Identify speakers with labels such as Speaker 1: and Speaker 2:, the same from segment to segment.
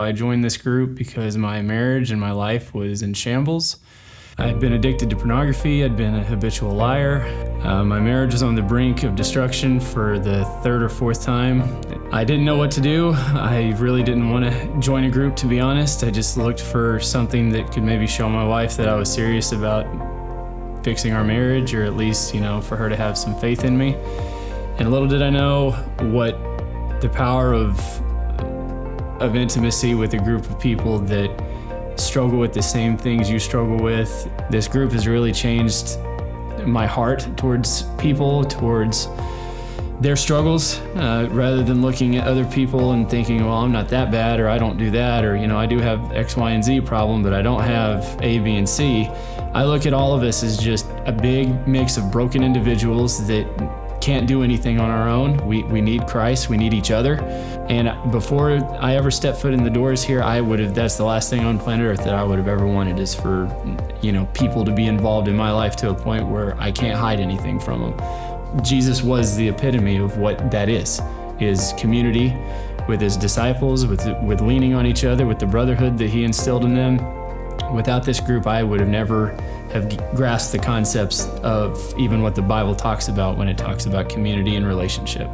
Speaker 1: I joined this group because my marriage and my life was in shambles. I'd been addicted to pornography, I'd been a habitual liar. My marriage was on the brink of destruction for the third or fourth time. I didn't know what to do. I really didn't want to join a group, to be honest. I just looked for something that could maybe show my wife that I was serious about fixing our marriage, or at least, for her to have some faith in me. And little did I know what the power of intimacy with a group of people that struggle with the same things you struggle with. This group has really changed my heart towards people, towards their struggles, rather than looking at other people and thinking, well, I'm not that bad, or I don't do that, or I do have X, Y, and Z problem, but I don't have A, B, and C. I look at all of us as just a big mix of broken individuals that can't do anything on our own. We need Christ, we need each other. And before I ever stepped foot in the doors here, that's the last thing on planet Earth that I would have ever wanted, is for, people to be involved in my life to a point where I can't hide anything from them. Jesus was the epitome of what that is community with his disciples, with leaning on each other, with the brotherhood that he instilled in them. Without this group, I would have never have grasped the concepts of even what the Bible talks about when it talks about community and relationship.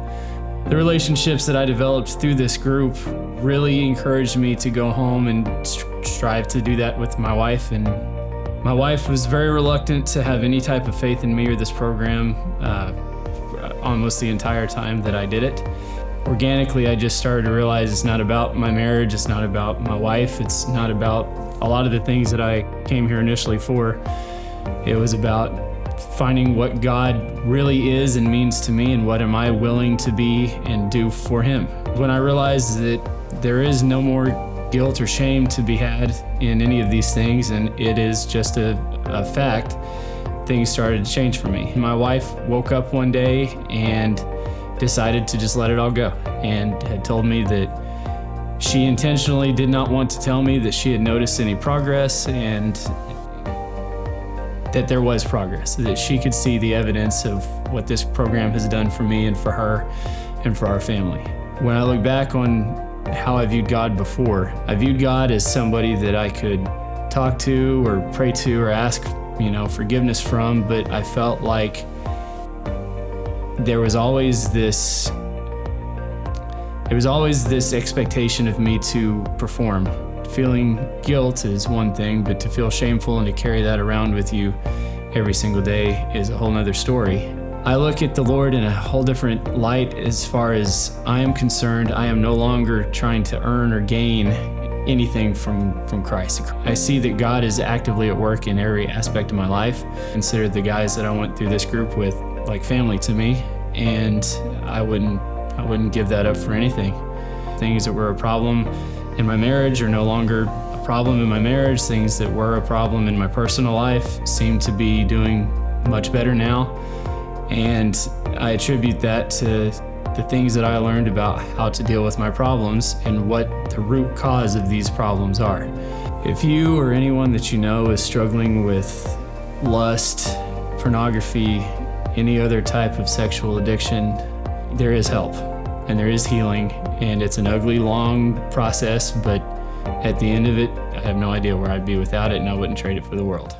Speaker 1: The relationships that I developed through this group really encouraged me to go home and strive to do that with my wife. And my wife was very reluctant to have any type of faith in me or this program almost the entire time that I did it. Organically, I just started to realize it's not about my marriage, it's not about my wife, it's not about a lot of the things that I came here initially for. It was about finding what God really is and means to me, and what am I willing to be and do for him. When I realized that there is no more guilt or shame to be had in any of these things, and it is just a fact, things started to change for me. My wife woke up one day and decided to just let it all go, and had told me that she intentionally did not want to tell me that she had noticed any progress, and that there was progress, that she could see the evidence of what this program has done for me and for her and for our family. When I look back on how I viewed God before, I viewed God as somebody that I could talk to or pray to or ask, forgiveness from, but I felt like there was always this expectation of me to perform. Feeling guilt is one thing, but to feel shameful and to carry that around with you every single day is a whole nother story. I look at the Lord in a whole different light as far as I am concerned. I am no longer trying to earn or gain anything from Christ. I see that God is actively at work in every aspect of my life. I consider the guys that I went through this group with like family to me, and I wouldn't give that up for anything. Things that were a problem in my marriage are no longer a problem in my marriage. Things that were a problem in my personal life seem to be doing much better now. And I attribute that to the things that I learned about how to deal with my problems and what the root cause of these problems are. If you or anyone that you know is struggling with lust, pornography, any other type of sexual addiction, there is help and there is healing, and it's an ugly, long process, but at the end of it, I have no idea where I'd be without it, and I wouldn't trade it for the world.